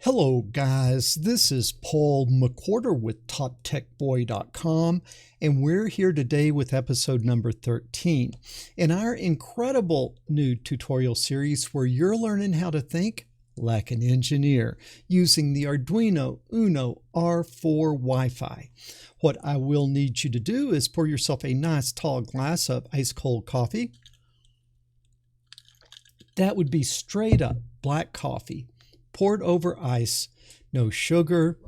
Hello guys, this is Paul McWhorter with TopTechBoy.com, and we're here today with episode number 13 in our incredible new tutorial series where you're learning how to think like an engineer using the Arduino Uno R4 Wi-Fi. What I will need you to do is pour yourself a nice tall glass of ice cold coffee. That would be straight up black coffee, poured over ice, no sugar,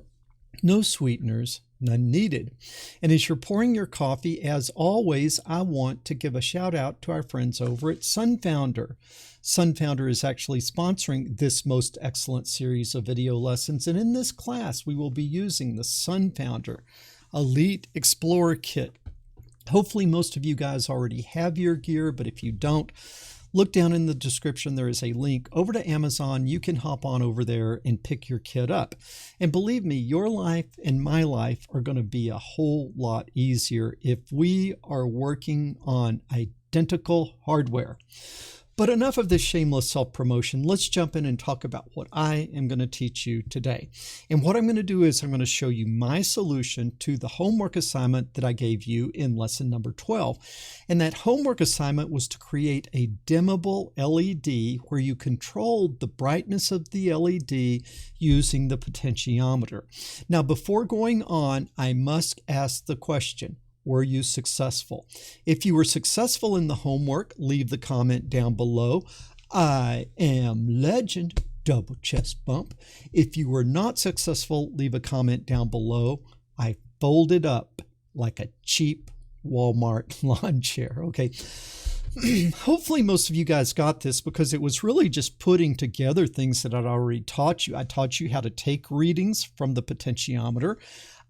no sweeteners, none needed. And as you're pouring your coffee, as always, I want to give a shout out to our friends over at Sunfounder. Sunfounder is actually sponsoring this most excellent series of video lessons. And in this class, we will be using the Sunfounder Elite Explorer Kit. Hopefully, most of you guys already have your gear, but if you don't, look down in the description. There is a link over to Amazon. You can hop on over there and pick your kit up. And believe me, your life and my life are going to be a whole lot easier if we are working on identical hardware. But enough of this shameless self-promotion. Let's jump in and talk about what I am going to teach you today. And what I'm going to do is I'm going to show you my solution to the homework assignment that I gave you in lesson number 12. And that homework assignment was to create a dimmable LED where you controlled the brightness of the LED using the potentiometer. Now, before going on, I must ask the question, were you successful? If you were successful in the homework, leave the comment down below. I am legend, double chest bump. If you were not successful, leave a comment down below. I folded up like a cheap Walmart lawn chair. Okay. Hopefully most of you guys got this because it was really just putting together things that I'd already taught you. I taught you how to take readings from the potentiometer.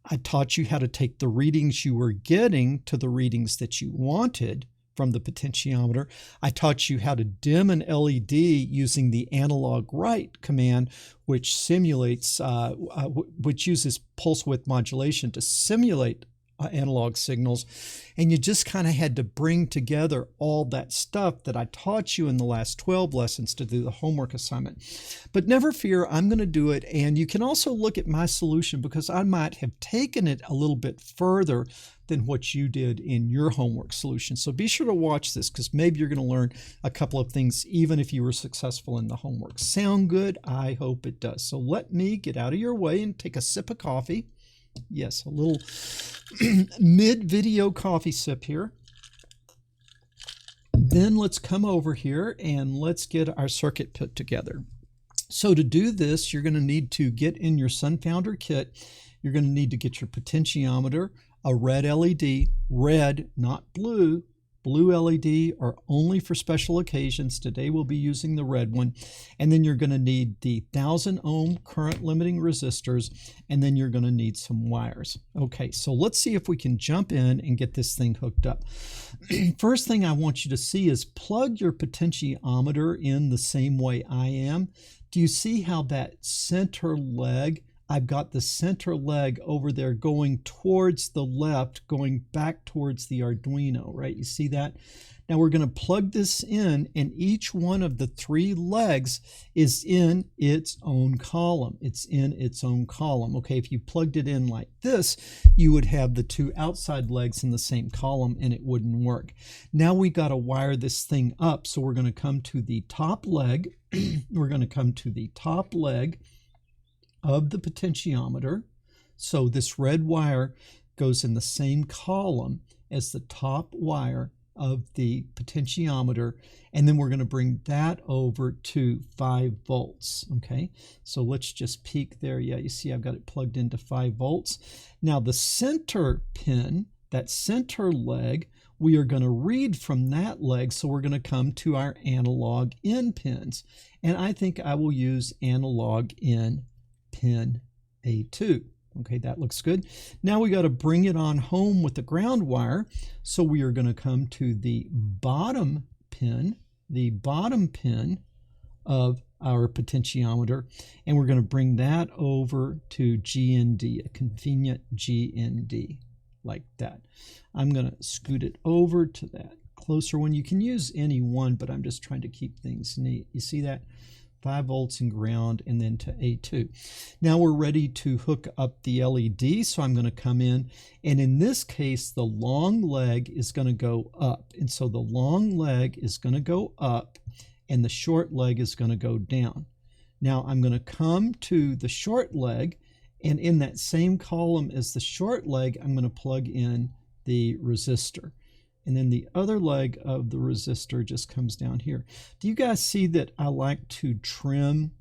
I taught you how to take the readings you were getting to the readings that you wanted from the potentiometer. I taught you how to dim an LED using the analog write command, which simulates, which uses pulse width modulation to simulate analog signals. And you just kind of had to bring together all that stuff that I taught you in the last 12 lessons to do the homework assignment. But never fear, I'm going to do it. And you can also look at my solution because I might have taken it a little bit further than what you did in your homework solution. So be sure to watch this because maybe you're going to learn a couple of things even if you were successful in the homework. Sound good? I hope it does. So let me get out of your way and take a sip of coffee. Yes, a little mid-video coffee sip here. Then let's come over here and let's get our circuit put together. So to do this, you're going to need to get in your Sunfounder kit. You're going to need to get your potentiometer, a red LED, red, not blue. Blue LED are only for special occasions. Today we'll be using the red one. And then you're going to need the 1000 ohm current limiting resistors, and then you're going to need some wires. Okay, so let's see if we can jump in and get this thing hooked up. First thing I want you to see is plug your potentiometer in the same way I am. Do you see how that center leg, I've got the center leg over there going towards the left, going back towards the Arduino, right? You see that? Now we're going to plug this in, and each one of the three legs is in its own column. It's in its own column. Okay, if you plugged it in like this, you would have the two outside legs in the same column and it wouldn't work. Now we got to wire this thing up. So we're going to come to the top leg. We're going to come to the top leg of the potentiometer. So this red wire goes in the same column as the top wire of the potentiometer, and then we're going to bring that over to 5 volts. Okay, so let's just peek there. Yeah, you see I've got it plugged into 5 volts. Now the center pin, that center leg, we are going to read from that leg, so we're going to come to our analog in pins, and I think I will use analog in pin A2. Okay, that looks good. Now we got to bring it on home with the ground wire. So we are going to come to the bottom pin of our potentiometer, and we're going to bring that over to GND, a convenient GND, like that. I'm going to scoot it over to that closer one. You can use any one, but I'm just trying to keep things neat. You see that? 5 volts and ground, and then to A2. Now we're ready to hook up the LED, so I'm going to come in, and in this case the long leg is going to go up, and so the long leg is going to go up and the short leg is going to go down. Now I'm going to come to the short leg, and in that same column as the short leg I'm going to plug in the resistor. And then the other leg of the resistor just comes down here. Do you guys see that I like to trim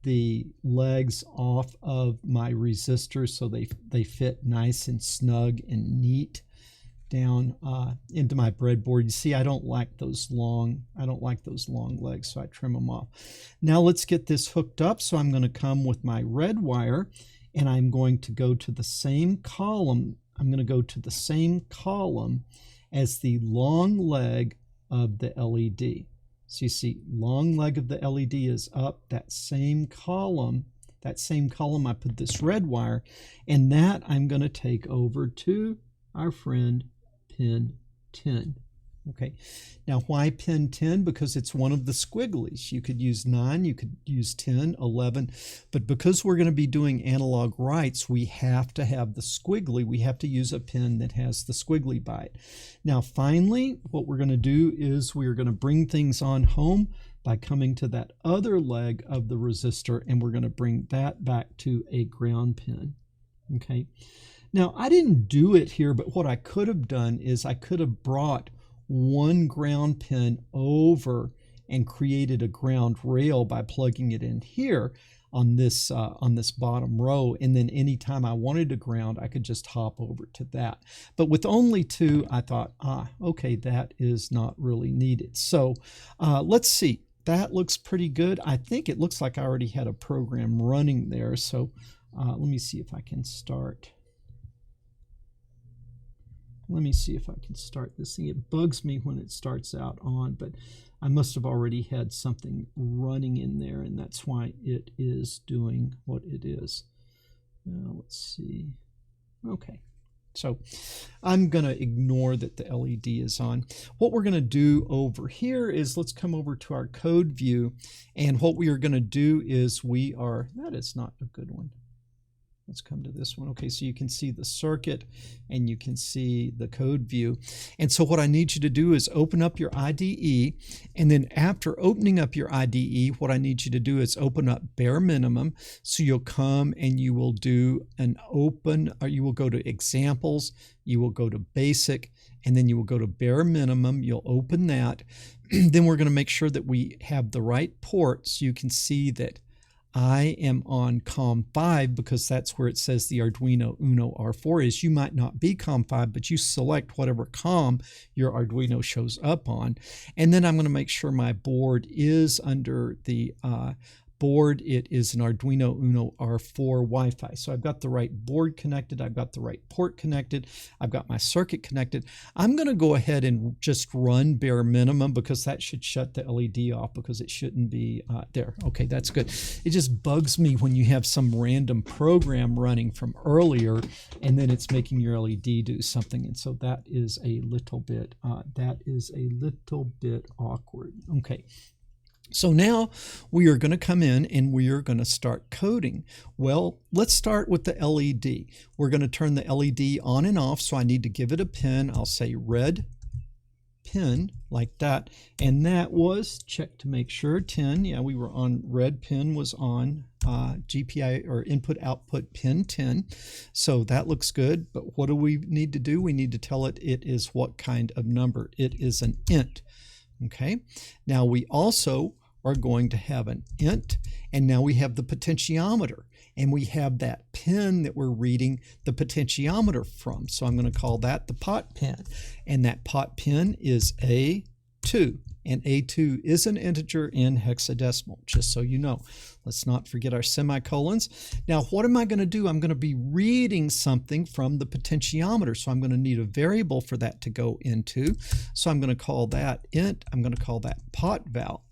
the legs off of my resistors so they fit nice and snug and neat down into my breadboard? You see, I don't like those long legs, so I trim them off. Now let's get this hooked up. So I'm going to come with my red wire, and I'm going to go to the same column. I'm going to go to the same column as the long leg of the LED. So you see, long leg of the LED is up. That same column, I put this red wire, and that I'm going to take over to our friend pin 10. Okay, now why pin 10? Because it's one of the squigglies. You could use 9, you could use 10, 11, but because we're going to be doing analog writes, we have to have the squiggly. We have to use a pin that has the squiggly by it. Now finally, what we're going to do is we're going to bring things on home by coming to that other leg of the resistor, and we're going to bring that back to a ground pin. Okay, now I didn't do it here, but what I could have done is I could have brought one ground pin over and created a ground rail by plugging it in here on this bottom row, and then anytime I wanted to ground I could just hop over to that. But with only 2, I thought, okay, that is not really needed. So let's see, that looks pretty good. I think it looks like I already had a program running there, so let me see if I can start. Let me see if I can start this thing. It bugs me when it starts out on, but I must have already had something running in there, and that's why it is doing what it is. Now, let's see. Okay, so I'm going to ignore that the LED is on. What we're going to do over here is let's come over to our code view, and what we are going to do is that is not a good one. Let's come to this one. Okay, so you can see the circuit and you can see the code view. And so what I need you to do is open up your IDE, and then after opening up your IDE, what I need you to do is open up bare minimum. So you'll come and you will do you will go to examples, you will go to basic, and then you will go to bare minimum. You'll open that. Then we're going to make sure that we have the right port, so you can see that I am on COM5 because that's where it says the Arduino Uno R4 is. You might not be COM5, but you select whatever COM your Arduino shows up on. And then I'm going to make sure my board is under the board. It is an Arduino Uno R4 Wi-Fi. So I've got the right board connected, I've got the right port connected, I've got my circuit connected. I'm going to go ahead and just run bare minimum because that should shut the LED off because it shouldn't be there. Okay, that's good. It just bugs me when you have some random program running from earlier and then it's making your LED do something, and so that is a little bit awkward. Okay. So now we are going to come in and we are going to start coding. Well, let's start with the LED. We're going to turn the LED on and off, so I need to give it a pin. I'll say red pin like that, and that was, check to make sure, 10. Yeah, we were on, red pin was on GPI or input output pin 10. So that looks good, but what do we need to do? We need to tell it is what kind of number. It is an int. Okay, now we also are going to have an int, and now we have the potentiometer, and we have that pin that we're reading the potentiometer from. So I'm going to call that the pot pin, and that pot pin is A2, and A2 is an integer in hexadecimal, just so you know. Let's not forget our semicolons. Now, what am I going to do? I'm going to be reading something from the potentiometer, so I'm going to need a variable for that to go into. So I'm going to call that int. I'm going to call that pot val.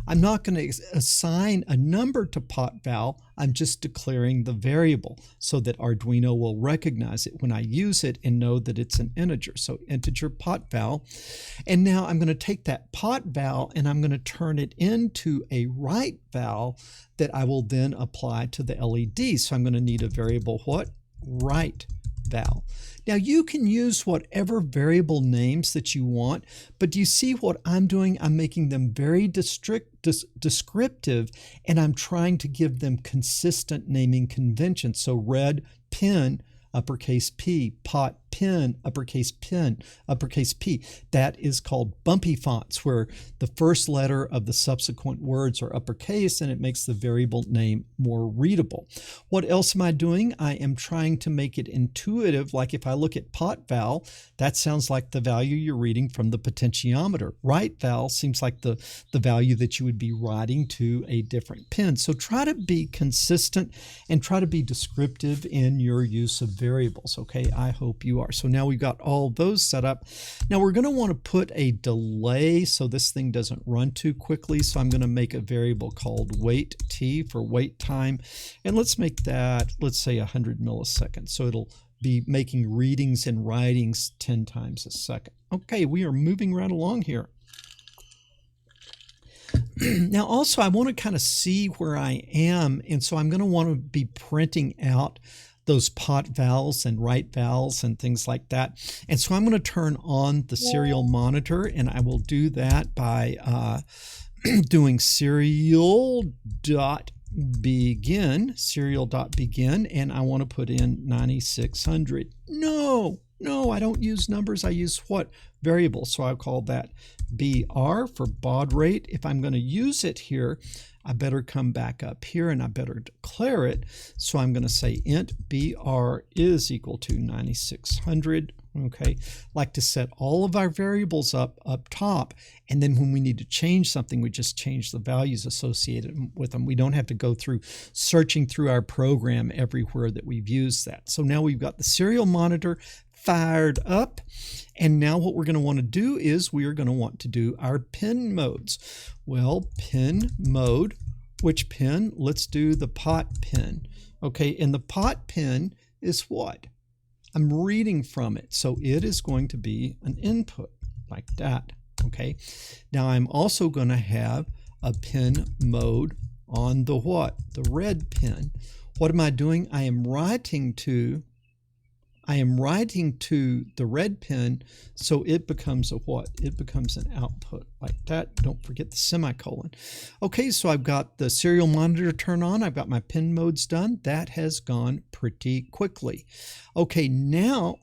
I'm not going to assign a number to pot val. I'm just declaring the variable so that Arduino will recognize it when I use it and know that it's an integer. So integer pot val. And now I'm going to take that pot val and I'm going to turn it into a write val that I will then apply to the LED. So I'm going to need a variable what? Write val. Now you can use whatever variable names that you want, but do you see what I'm doing? I'm making them very descriptive, and I'm trying to give them consistent naming conventions. So red pen, uppercase P, pot pen, uppercase P. That is called bumpy fonts, where the first letter of the subsequent words are uppercase and it makes the variable name more readable. What else am I doing? I am trying to make it intuitive. Like if I look at pot val, that sounds like the value you're reading from the potentiometer. Write val seems like the value that you would be writing to a different pin. So try to be consistent and try to be descriptive in your use of variables. Okay, I hope you are. So now we've got all those set up. Now we're going to want to put a delay so this thing doesn't run too quickly. So I'm going to make a variable called wait t for wait time. And let's make that, let's say 100 milliseconds. So it'll be making readings and writings 10 times a second. Okay, we are moving right along here. Now also I want to kind of see where I am, and so I'm going to want to be printing out those pot vals and write vals and things like that. And so I'm going to turn on the serial monitor, and I will do that by doing serial.begin, and I want to put in 9600. No, I don't use numbers. I use what? Variables. So I'll call that BR for baud rate. If I'm going to use it here, I better come back up here and I better declare it. So I'm going to say int BR is equal to 9600. Okay, like to set all of our variables up top, and then when we need to change something, we just change the values associated with them. We don't have to go through searching through our program everywhere that we've used that. So now we've got the serial monitor fired up, and now what we're going to want to do is we are going to want to do our pin modes. Well, pin mode, which pin? Let's do the pot pin. Okay, and the pot pin is what? I'm reading from it, so it is going to be an input like that. Okay, now I'm also going to have a pin mode on the what? The red pin. What am I doing? I am writing to the red pin, so it becomes a what? It becomes an output like that. Don't forget the semicolon. Okay, so I've got the serial monitor turned on. I've got my pin modes done. That has gone pretty quickly. Okay, now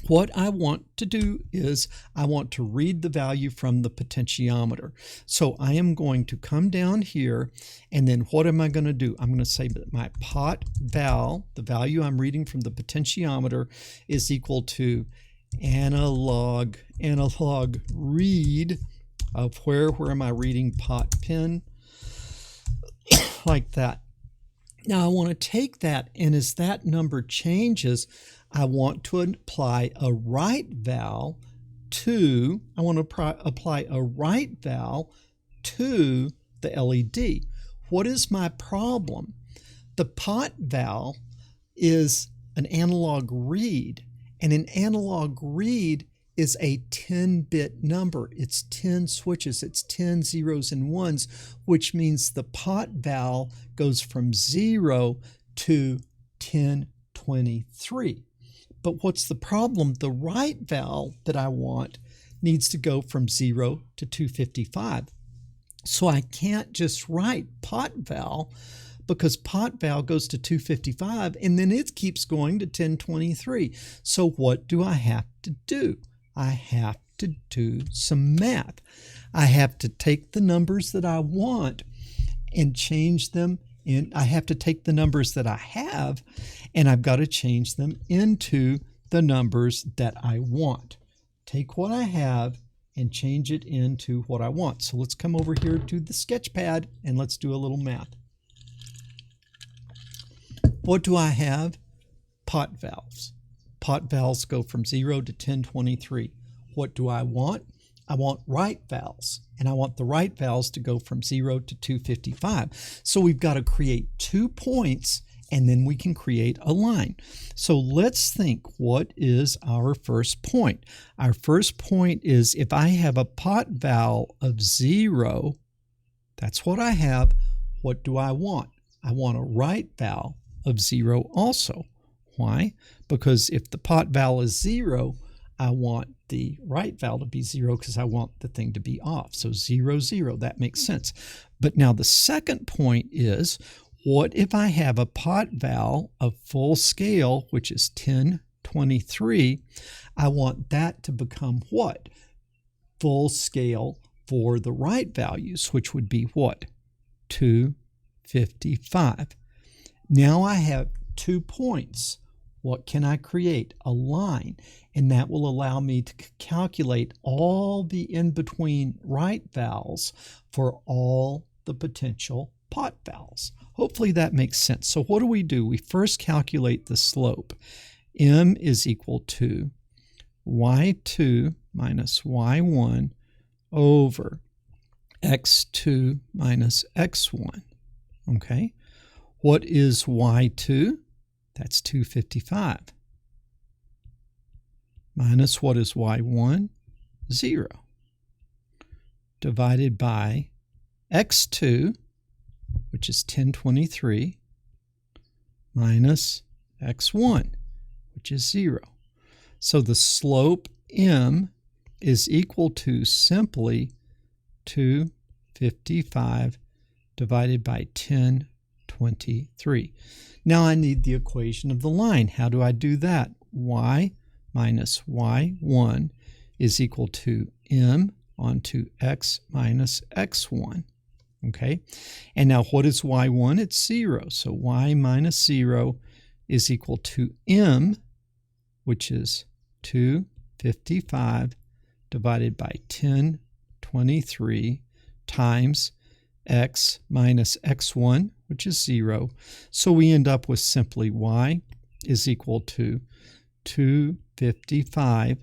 what I want to do is I want to read the value from the potentiometer. So I am going to come down here, and then what am I going to do? I'm going to say that my pot val, the value I'm reading from the potentiometer, is equal to analog read of where am I reading pot pin, like that. Now I want to take that, and as that number changes, I want to apply a write val to, to the LED. What is my problem? The pot val is an analog read, and an analog read is a 10-bit number. It's 10 switches. It's 10 zeros and ones, which means the pot val goes from 0 to 1023. But what's the problem? The write val that I want needs to go from 0 to 255. So I can't just write pot val, because pot val goes to 255 and then it keeps going to 1023. So what do I have to do? I have to do some math. I have to take the numbers that I want and change them in. I have to take the numbers that I have, and I've got to change them into the numbers that I want. Take what I have and change it into what I want. So let's come over here to the sketch pad and let's do a little math. What do I have? Pot valves. Pot valves go from 0 to 1023. What do I want? I want right vals, and I want the right vals to go from 0 to 255. So we've got to create 2 points, and then we can create a line. So let's think, what is our first point? Our first point is if I have a pot val of 0, that's what I have. What do I want? I want a right val of 0 also. Why? Because if the pot val is 0, I want the right val to be 0 because I want the thing to be off. So 0, 0, that makes sense. But now the second point is, what if I have a pot val of full scale, which is 1023? I want that to become what? Full scale for the right values, which would be what? 255. Now I have 2 points. What can I create? A line. And that will allow me to calculate all the in-between right vals for all the potential pot vals. Hopefully that makes sense. So what do? We first calculate the slope. M is equal to y2 minus y1 over x2 minus x1. Okay. What is y2? That's 255. Minus what is y1? 0. Divided by x2, which is 1023, minus x1, which is 0. So the slope m is equal to simply 255 divided by 1023. Now I need the equation of the line. How do I do that? Y minus y1 is equal to m onto x minus x1. Okay, and now what is y1? It's 0. So y minus 0 is equal to m, which is 255 divided by 1023 times x minus x1, which is 0. So we end up with simply y is equal to 255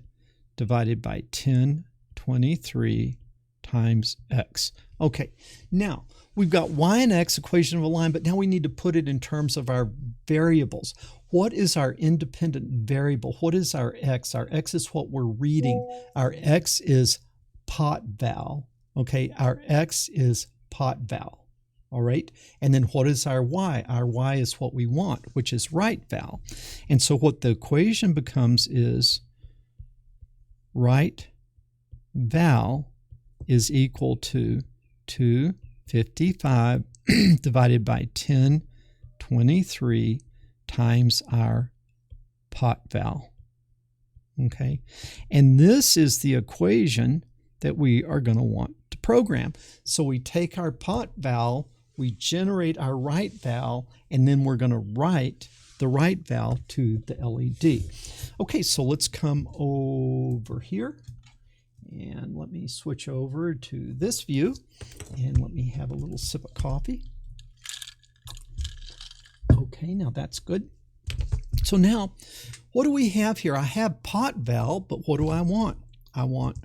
divided by 1023 times x. Okay, now we've got y and x, equation of a line, but now we need to put it in terms of our variables. What is our independent variable? What is our x? Our x is what we're reading. Our x is pot val. Okay, our x is pot val. All right, and then what is our y? Our y is what we want, which is right val. And so what the equation becomes is right val is equal to 255 divided by 1023 times our pot val. Okay, and this is the equation that we are going to want to program. So we take our pot val, we generate our right val, and then we're going to write the right val to the LED. Okay, so let's come over here and let me switch over to this view and let me have a little sip of coffee. Okay, now that's good. So now, what do we have here? I have pot val, but what do I want? I want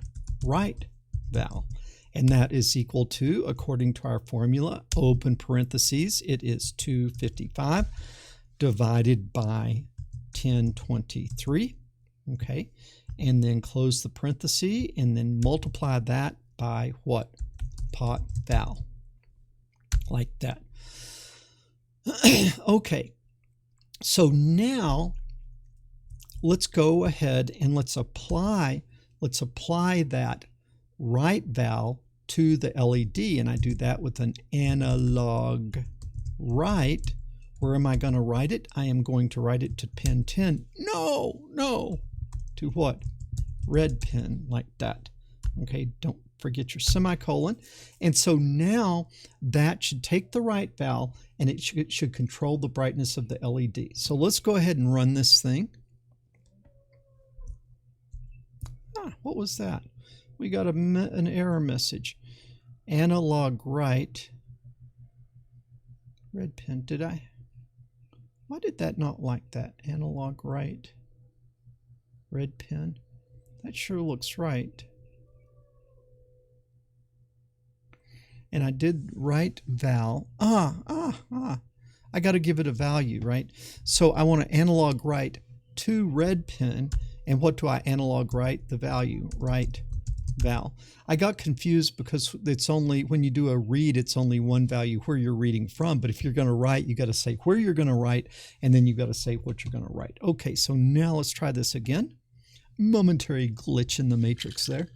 right val. And that is equal to, according to our formula, open parentheses, it is 255 divided by 1023. Okay, and then close the parenthesis and then multiply that by what? Pot val. Like that. Okay, so now let's go ahead and let's apply that right val to the LED, and I do that with an analog write. Where am I going to write it? I am going to write it to pin 10. No, to what? Red pin, like that. Okay, don't forget your semicolon. And so now that should take the right val and it should control the brightness of the LED. So let's go ahead and run this thing. What was that? We got an error message. Analog write. Red pin, did I? Why did that not like that? Analog write. Red pin. That sure looks right. and I did right val. I got to give it a value, right? So I want to analog write to red pin, and what do I analog write? The value, right val. I got confused because it's only, when you do a read, it's only one value where you're reading from, but if you're going to write, you got to say where you're going to write, and then you got to say what you're going to write. Okay, so now let's try this again. Momentary glitch in the matrix there.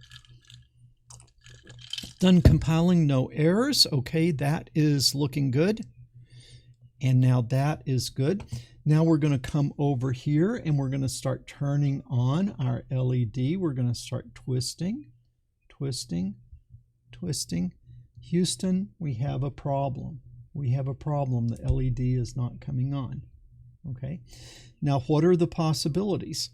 Done compiling, no errors. Okay, that is looking good. And now that is good. Now we're going to come over here and we're going to start turning on our LED. We're going to start twisting, twisting, twisting. Houston, we have a problem. We have a problem. The LED is not coming on. Okay. Now, what are the possibilities?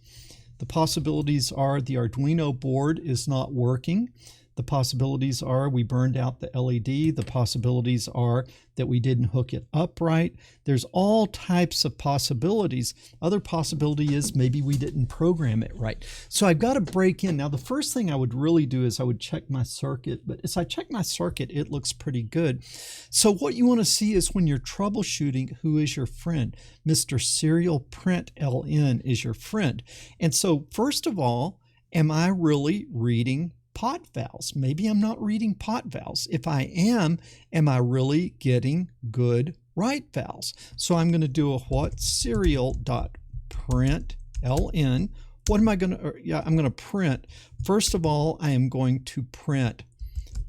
The possibilities are the Arduino board is not working. The possibilities are we burned out the LED. The possibilities are that we didn't hook it up right. There's all types of possibilities. Other possibility is maybe we didn't program it right. So I've got to break in. Now, the first thing I would really do is I would check my circuit. But as I check my circuit, it looks pretty good. So what you want to see is when you're troubleshooting, who is your friend? Mr. Serial Print LN is your friend. And so first of all, am I really reading pot vals? Maybe I'm not reading pot vals. If I am I really getting good write vals? So I'm going to do a what? Serial.print ln. What am I going to, I'm going to print. First of all, I am going to print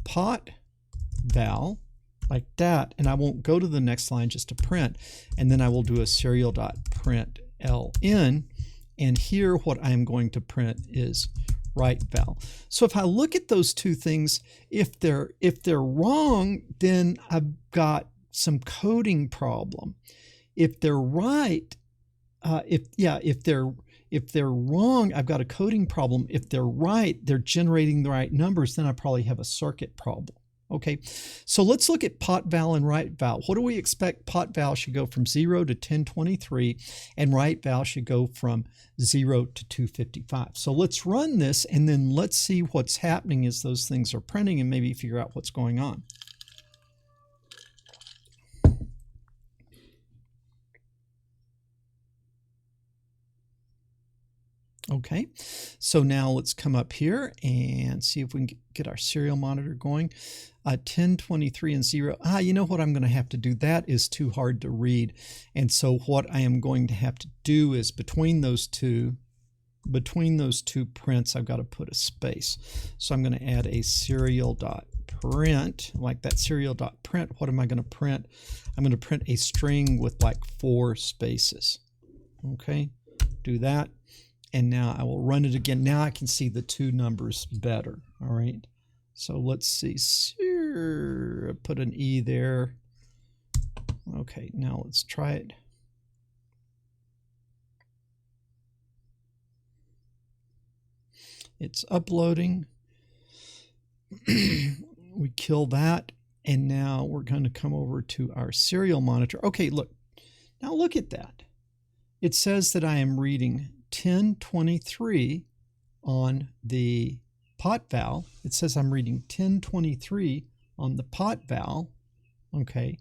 pot val like that, and I won't go to the next line, just to print, and then I will do a serial.print ln, and here what I am going to print is write val. So if I look at those two things, if they're wrong, then I've got some coding problem. If they're right, if they're wrong, I've got a coding problem. If they're right, they're generating the right numbers, then I probably have a circuit problem. Okay, so let's look at pot val and write val. What do we expect? Pot val should go from 0 to 1023, and write val should go from 0 to 255. So let's run this, and then let's see what's happening as those things are printing, and maybe figure out what's going on. Okay, so now let's come up here and see if we can get our serial monitor going. 1023 and 0. You know what I'm going to have to do? That is too hard to read. And so what I am going to have to do is between those two prints, I've got to put a space. So I'm going to add a serial.print, like that serial.print. What am I going to print? I'm going to print a string with like 4 spaces. Okay, do that. And now I will run it again. Now I can see the two numbers better. All right. So let's see. Put an E there. Okay. Now let's try it. It's uploading. We kill that. And now we're going to come over to our serial monitor. Okay. Look. Now look at that. It says that I am reading 1023 on the pot val. It says I'm reading 1023 on the pot val. Okay.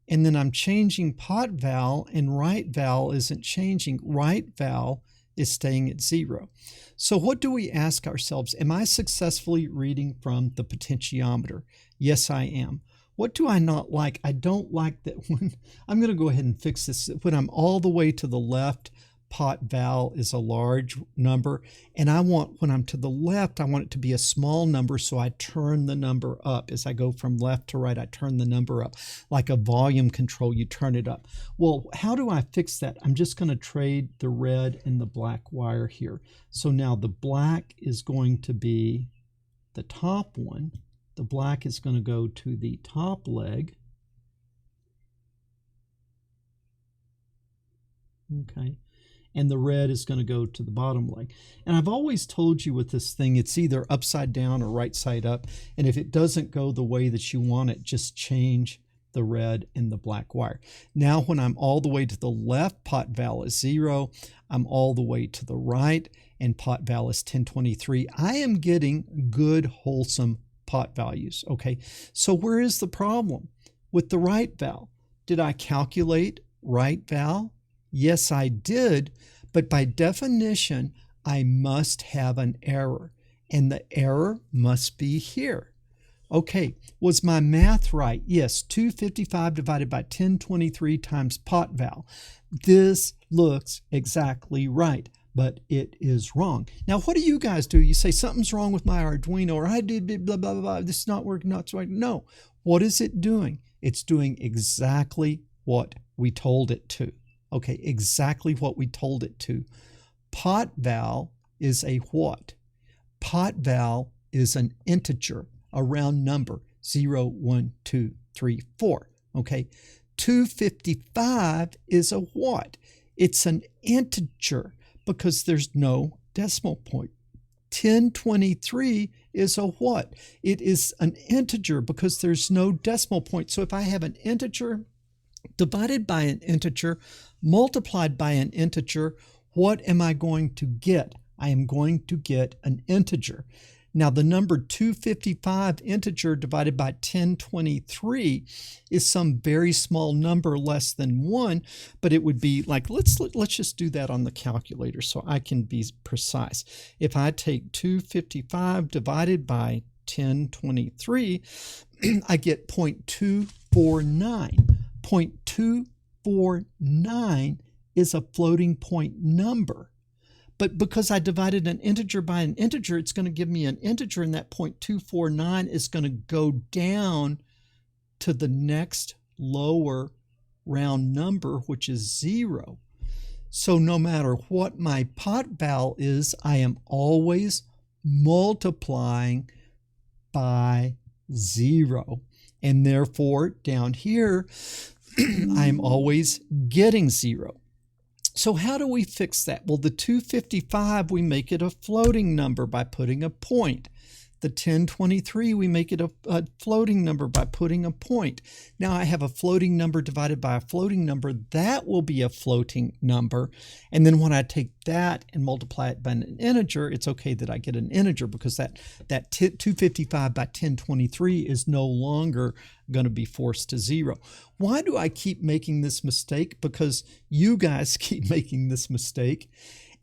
And then I'm changing pot val, and write val isn't changing. Write val is staying at 0. So what do we ask ourselves? Am I successfully reading from the potentiometer? Yes, I am. What do I not like? I don't like that when I'm going to go ahead and fix this. When I'm all the way to the left, pot val is a large number, and I want, when I'm to the left, I want it to be a small number, so I turn the number up. As I go from left to right, I turn the number up. Like a volume control, you turn it up. Well, how do I fix that? I'm just going to trade the red and the black wire here. So now the black is going to be the top one. The black is going to go to the top leg. Okay. And the red is going to go to the bottom leg. And I've always told you with this thing, it's either upside down or right side up. And if it doesn't go the way that you want it, just change the red and the black wire. Now, when I'm all the way to the left, pot val is 0. I'm all the way to the right, and pot val is 1023. I am getting good, wholesome pot values. Okay, so where is the problem? With the right val, did I calculate right val? Yes, I did, but by definition, I must have an error, and the error must be here. Okay, was my math right? Yes, 255 divided by 1023 times pot val. This looks exactly right, but it is wrong. Now, what do you guys do? You say something's wrong with my Arduino, or I did blah, blah, blah, blah. This is not working, not right. No, what is it doing? It's doing exactly what we told it to. Okay, exactly what we told it to. Pot val is a what? Pot val is an integer, a round number, 0, 1, 2, 3, 4. Okay, 255 is a what? It's an integer because there's no decimal point. 1023 is a what? It is an integer because there's no decimal point. So if I have an integer divided by an integer multiplied by an integer, what am I going to get? I am going to get an integer. Now, the number 255 integer divided by 1023 is some very small number less than 1, but it would be like, let's just do that on the calculator so I can be precise. If I take 255 divided by 1023, I get 0.249. 0.249 is a floating point number. But because I divided an integer by an integer, it's going to give me an integer, and that 0.249 is going to go down to the next lower round number, which is 0. So no matter what my pot val is, I am always multiplying by 0. And therefore, down here, I'm always getting 0. So how do we fix that? Well, the 255, we make it a floating number by putting a point. The 1023, we make it a floating number by putting a point. Now I have a floating number divided by a floating number. That will be a floating number. And then when I take that and multiply it by an integer, it's okay that I get an integer because that 255 by 1023 is no longer going to be forced to 0. Why do I keep making this mistake? Because you guys keep making this mistake.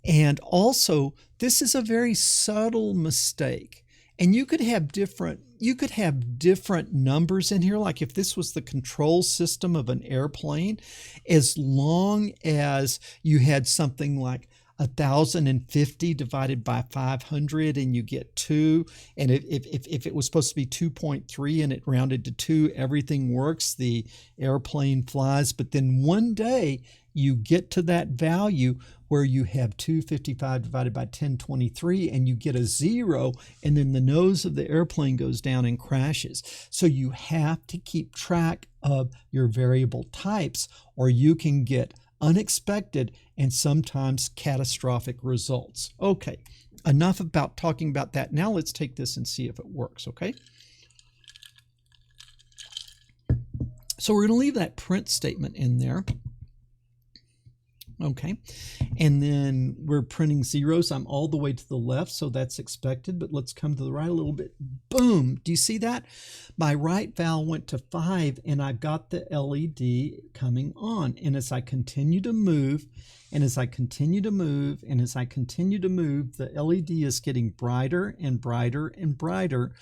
And also, this is a very subtle mistake. And you could have different numbers in here, like if this was the control system of an airplane, as long as you had something like 1,050 divided by 500 and you get 2, and if it was supposed to be 2.3 and it rounded to 2, everything works, the airplane flies. But then one day you get to that value where you have 255 divided by 1023 and you get a 0, and then the nose of the airplane goes down and crashes. So you have to keep track of your variable types, or you can get unexpected and sometimes catastrophic results. Okay, enough about talking about that. Now let's take this and see if it works, okay? So we're going to leave that print statement in there. Okay, and then we're printing zeros. I'm all the way to the left, so that's expected, but let's come to the right a little bit. Boom! Do you see that? My right val went to 5, and I've got the LED coming on. And as I continue to move, and as I continue to move, and as I continue to move, the LED is getting brighter and brighter and brighter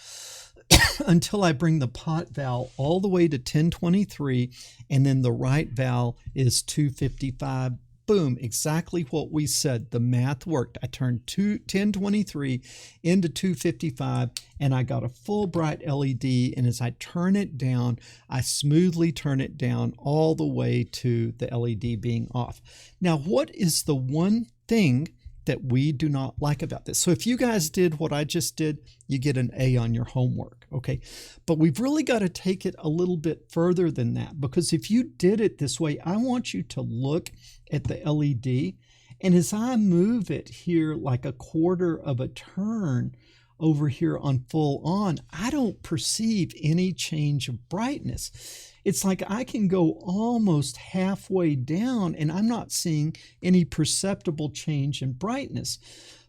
until I bring the pot val all the way to 1023, and then the right val is 255. Boom, exactly what we said. The math worked. I turned 1023 into 255, and I got a full bright LED. And as I turn it down, I smoothly turn it down all the way to the LED being off. Now, what is the one thing that we do not like about this? So if you guys did what I just did, you get an A on your homework, okay? But we've really got to take it a little bit further than that, because if you did it this way, I want you to look at the LED, and as I move it here like a quarter of a turn over here on full on, I don't perceive any change of brightness. It's like I can go almost halfway down and I'm not seeing any perceptible change in brightness.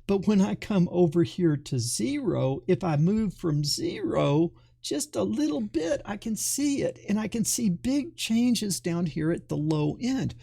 But when I come over here to 0, if I move from 0 just a little bit, I can see it, and I can see big changes down here at the low end.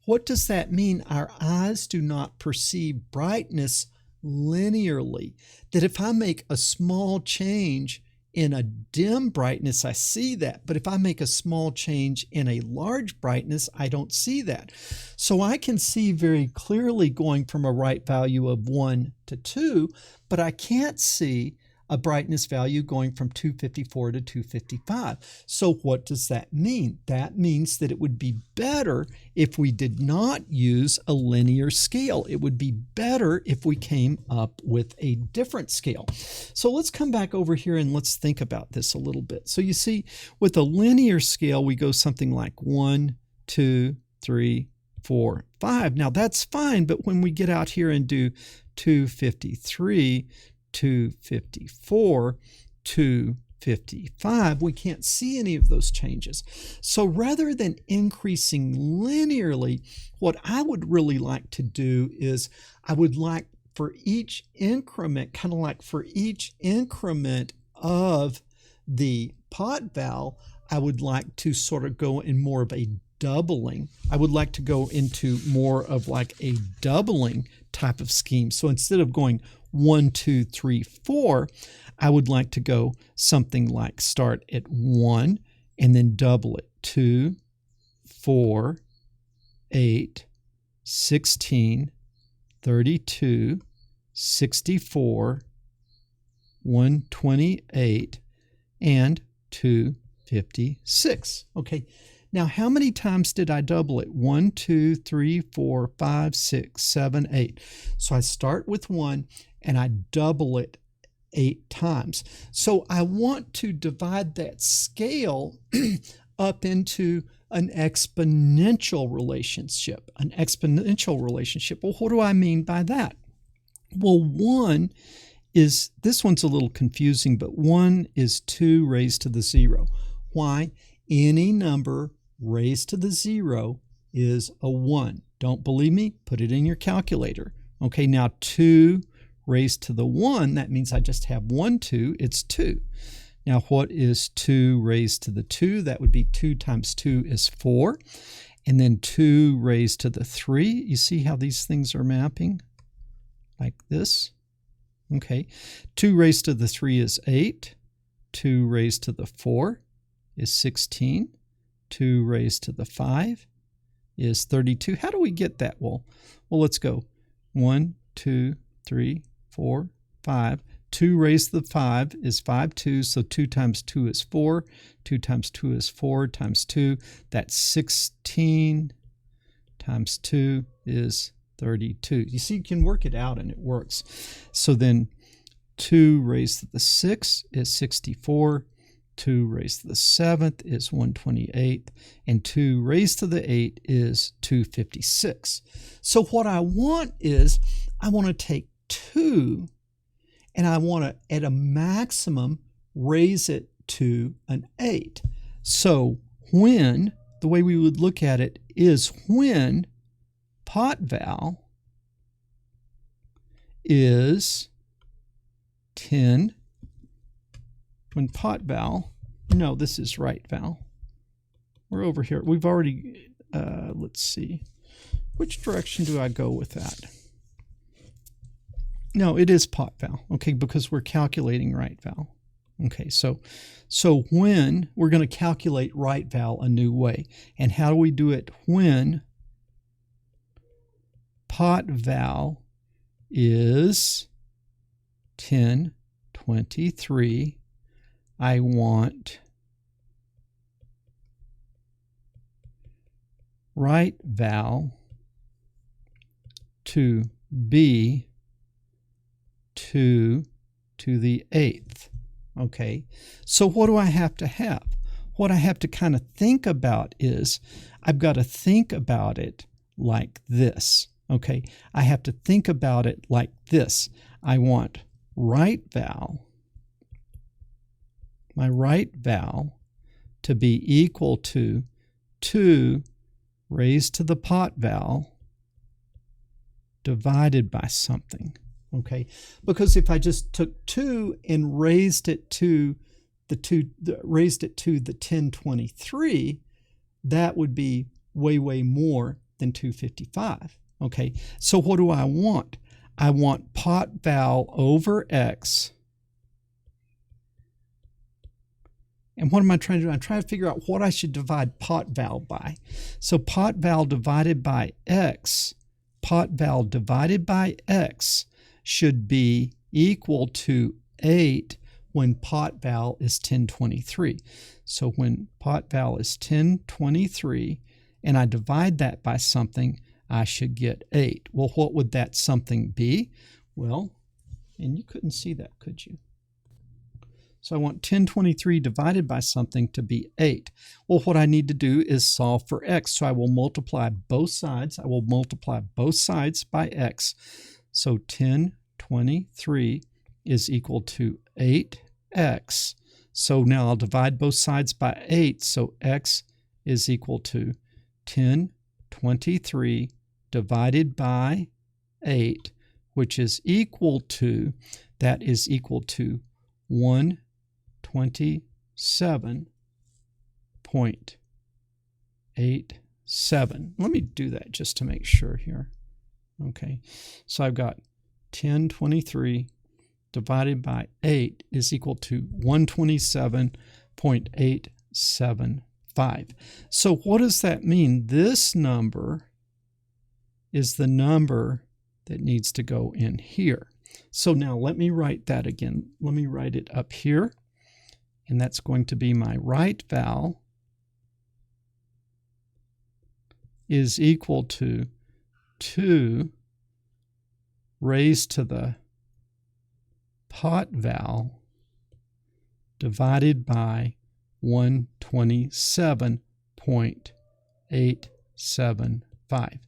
What does that mean? Our eyes do not perceive brightness linearly. That if I make a small change in a dim brightness, I see that. But if I make a small change in a large brightness, I don't see that. So I can see very clearly going from a right value of 1 to 2, but I can't see a brightness value going from 254 to 255. So what does that mean? That means that it would be better if we did not use a linear scale. It would be better if we came up with a different scale. So let's come back over here and let's think about this a little bit. So you see, with a linear scale, we go something like 1, 2, 3, 4, 5. Now that's fine, but when we get out here and do 253, 254, 255, we can't see any of those changes. So rather than increasing linearly, what I would really like to do is I would like for each increment, kind of like for each increment of the pot valve, I would like to sort of go in more of a doubling. I would like to go into more of like a doubling type of scheme. So instead of going 1, 2, 3, 4, I would like to go something like start at 1 and then double it. 2, 4, 8, 16, 32, 64, 128, and 256. Okay. Now, how many times did I double it? 1, 2, 3, 4, 5, 6, 7, 8. So I start with 1 and I double it 8 times. So I want to divide that scale up into an exponential relationship. An exponential relationship. Well, what do I mean by that? Well, 1 is, this one's a little confusing, but 1 is 2 raised to the 0. Why? Any number raised to the 0 is a 1. Don't believe me? Put it in your calculator. Okay, now 2 raised to the 1, that means I just have 1 2, it's 2. Now what is 2 raised to the 2? That would be 2 times 2 is 4. And then 2 raised to the 3, you see how these things are mapping? Like this. Okay, 2 raised to the 3 is 8. 2 raised to the 4 is 16. 2 raised to the 5 is 32. How do we get that? Well, let's go. 1, 2, 3, 4, 5. 2 raised to the 5 is 5 2s, so 2 times 2 is 4. 2 times 2 is 4 times 2. That's 16 times 2 is 32. You see, you can work it out and it works. So then 2 raised to the 6 is 64. 2 raised to the 7th is 128, and 2 raised to the 8 is 256. So what I want is, I want to take 2 and I want to, at a maximum, raise it to an 8. So when, the way we would look at it is when pot val is 10, when pot val, no, this is right val. We're over here. We've already, let's see. Which direction do I go with that? No, it is pot val, okay, because we're calculating right val. Okay, so when we're going to calculate right val a new way. And how do we do it? When pot val is 1023, I want right val to be 2 to the 8th. Okay, so what do I have to have? What I have to kind of think about is, I've got to think about it like this. Okay, I have to think about it like this. I want right val, my right val, to be equal to 2 raised to the pot val divided by something. okay? Because if I just took 2 and raised it to the 1023, that would be way, way more than 255, okay? So what do I want? I want pot val over x. And what am I trying to do? I'm trying to figure out what I should divide pot val by. So pot val divided by x, pot val divided by x should be equal to 8 when pot val is 1023. So when pot val is 1023 and I divide that by something, I should get 8. Well, what would that something be? Well, and you couldn't see that, could you? So I want 1023 divided by something to be 8. Well, what I need to do is solve for x. So I will multiply both sides. I will multiply both sides by x. So 1023 is equal to 8x. So now I'll divide both sides by 8. So x is equal to 1023 divided by 8, which is equal to, that is equal to 127.87. Let me do that just to make sure here. Okay, so I've got 1023 divided by 8 is equal to 127.875. So what does that mean? This number is the number that needs to go in here. So now let me write that again. Let me write it up here. And that's going to be my right val is equal to 2 raised to the pot val divided by 127.875.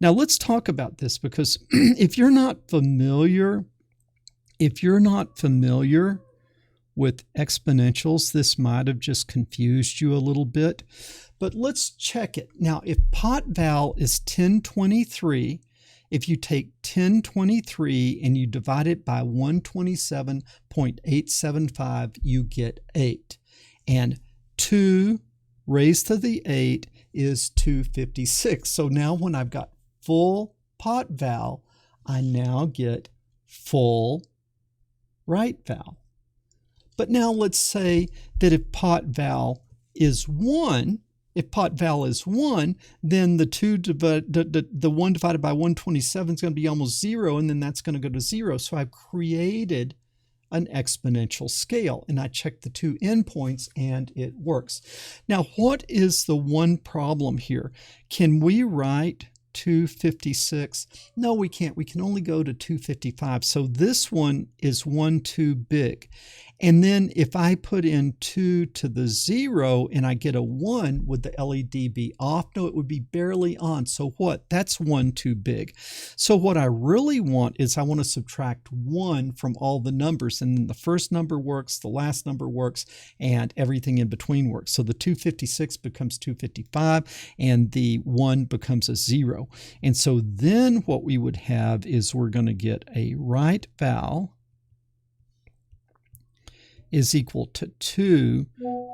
Now let's talk about this, because if you're not familiar with exponentials, this might have just confused you a little bit. But let's check it. Now, if pot val is 1023, if you take 1023 and you divide it by 127.875, you get 8. And 2 raised to the 8 is 256. So now when I've got full pot val, I now get full right val. But now let's say that if pot val is 1, then the 1 divided by 127 is going to be almost 0, and then that's going to go to 0. So I've created an exponential scale, and I check the 2 endpoints and it works. Now, what is the one problem here? Can we write 256? No, we can't. We can only go to 255. So this one is 1 too big. And then if I put in 2 to the 0 and I get a 1, would the LED be off? No, it would be barely on. So what? That's 1 too big. So what I really want is I want to subtract 1 from all the numbers, and then the first number works, the last number works, and everything in between works. So the 256 becomes 255 and the 1 becomes a 0. And so then what we would have is we're going to get a right val is equal to 2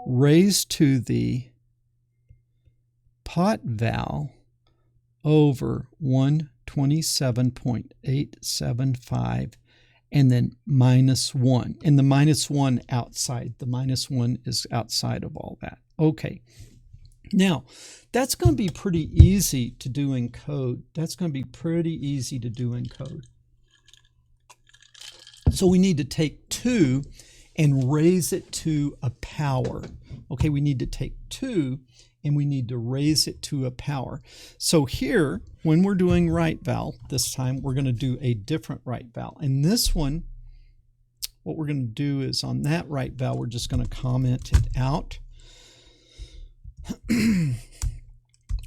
raised to the pot val over 127.875 and then minus 1. And the minus 1 outside. The minus 1 is outside of all that. Okay. Now, that's going to be pretty easy to do in code. That's going to be pretty easy to do in code. So we need to take 2 and raise it to a power. Okay, we need to take 2 and we need to raise it to a power. So here, when we're doing right val, this time we're going to do a different right val. And this one, what we're going to do is on that right val, we're just going to comment it out.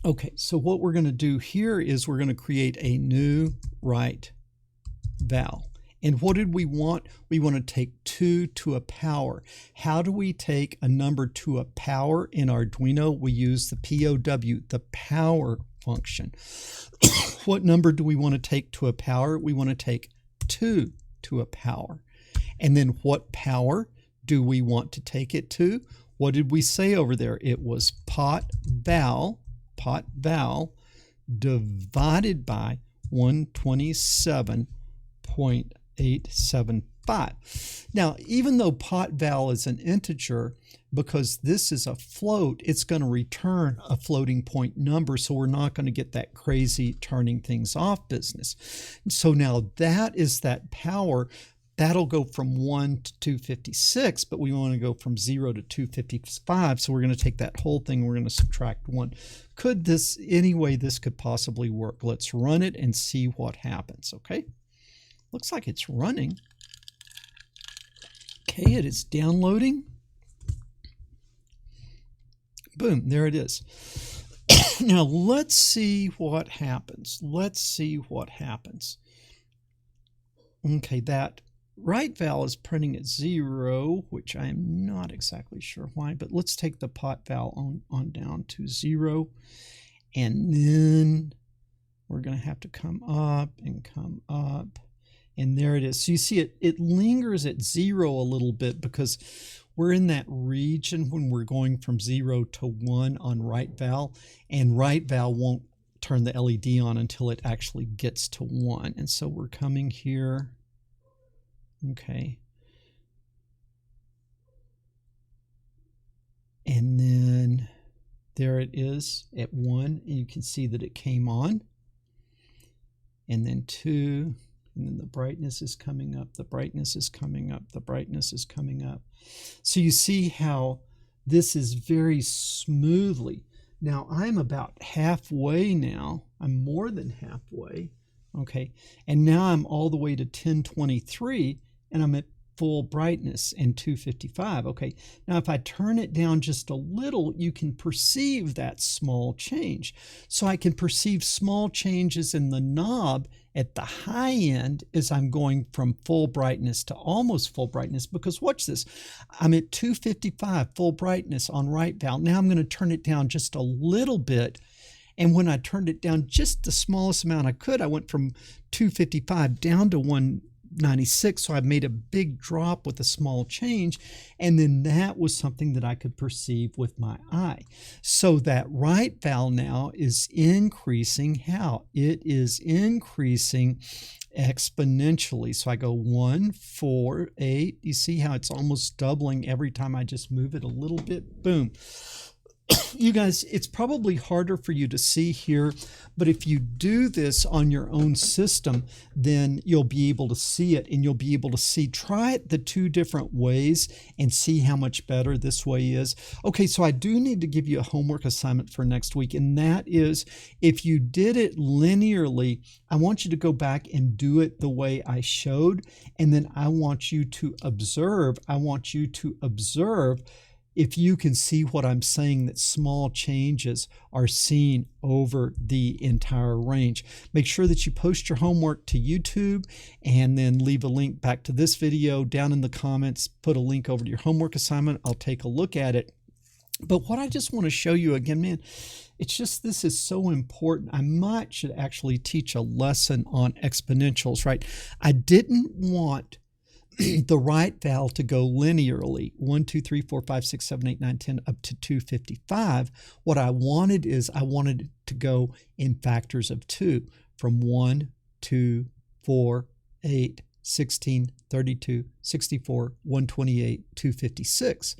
Okay, so what we're going to do here is we're going to create a new right val. And what did we want? We want to take 2 to a power. How do we take a number to a power in Arduino? We use the POW, the power function. What number do we want to take to a power? We want to take 2 to a power. And then what power do we want to take it to? What did we say over there? It was pot val divided by 127.875. Now, even though pot val is an integer, because this is a float, it's going to return a floating point number, so we're not going to get that crazy turning things off business. So now that is that power. That'll go from 1 to 256, but we want to go from 0 to 255, so we're going to take that whole thing, we're going to subtract 1. Could this, any way this could possibly work? Let's run it and see what happens, okay? Looks like it's running. Okay, it is downloading. Boom, there it is. Now let's see what happens. Let's see what happens. Okay, that right val is printing at 0, which I am not exactly sure why, but let's take the pot val on down to 0, and then we're going to have to come up and come up, and there it is. So you see it lingers at 0 a little bit because we're in that region when we're going from 0 to 1 on right val, and right val won't turn the LED on until it actually gets to 1. And so we're coming here. Okay. And then there it is at 1, and you can see that it came on. And then 2, and then the brightness is coming up, the brightness is coming up, the brightness is coming up. So you see how this is very smoothly. Now I'm about halfway now. I'm more than halfway. Okay. And now I'm all the way to 1023, and I'm at full brightness and 255. Okay. Now if I turn it down just a little, you can perceive that small change. So I can perceive small changes in the knob at the high end as I'm going from full brightness to almost full brightness, because watch this. I'm at 255 full brightness on right val. Now I'm going to turn it down just a little bit. And when I turned it down just the smallest amount I could, I went from 255 down to 196. So I made a big drop with a small change. And then that was something that I could perceive with my eye. So that right val now is increasing. How? It is increasing exponentially. So I go 1, 4, 8. You see how it's almost doubling every time I just move it a little bit? Boom. You guys, it's probably harder for you to see here, but if you do this on your own system, then you'll be able to see it, and you'll be able to see, try it the 2 different ways and see how much better this way is. Okay, so I do need to give you a homework assignment for next week, and that is, if you did it linearly, I want you to go back and do it the way I showed, and then I want you to observe. If you can see what I'm saying, that small changes are seen over the entire range. Make sure that you post your homework to YouTube, and then leave a link back to this video down in the comments. Put a link over to your homework assignment. I'll take a look at it. But what I just want to show you again, man, it's just, this is so important. I should actually teach a lesson on exponentials, right? I didn't want the right val to go linearly 1, 2, 3, 4, 5, 6, 7, 8, 9, 10 up to 255. What I wanted is I wanted it to go in factors of 2, from 1, 2, 4, 8, 16, 32, 64, 128, 256.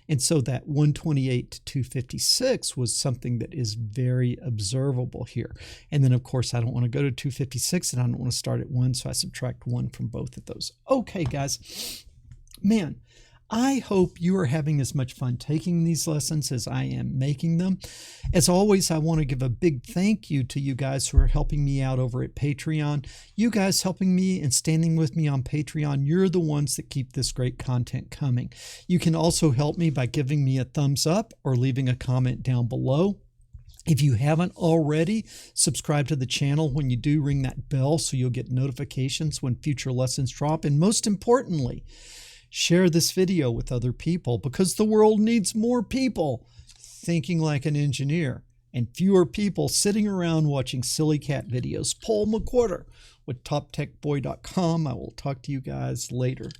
And so that 128 to 256 was something that is very observable here. And then of course I don't want to go to 256, and I don't want to start at 1, so I subtract 1 from both of those. Okay guys, man, I hope you are having as much fun taking these lessons as I am making them. As always, I want to give a big thank you to you guys who are helping me out over at Patreon. You guys helping me and standing with me on Patreon, you're the ones that keep this great content coming. You can also help me by giving me a thumbs up or leaving a comment down below. If you haven't already, subscribe to the channel. When you do, ring that bell so you'll get notifications when future lessons drop. And most importantly, share this video with other people, because the world needs more people thinking like an engineer. and fewer people sitting around watching silly cat videos. Paul McWhorter with TopTechBoy.com. I will talk to you guys later.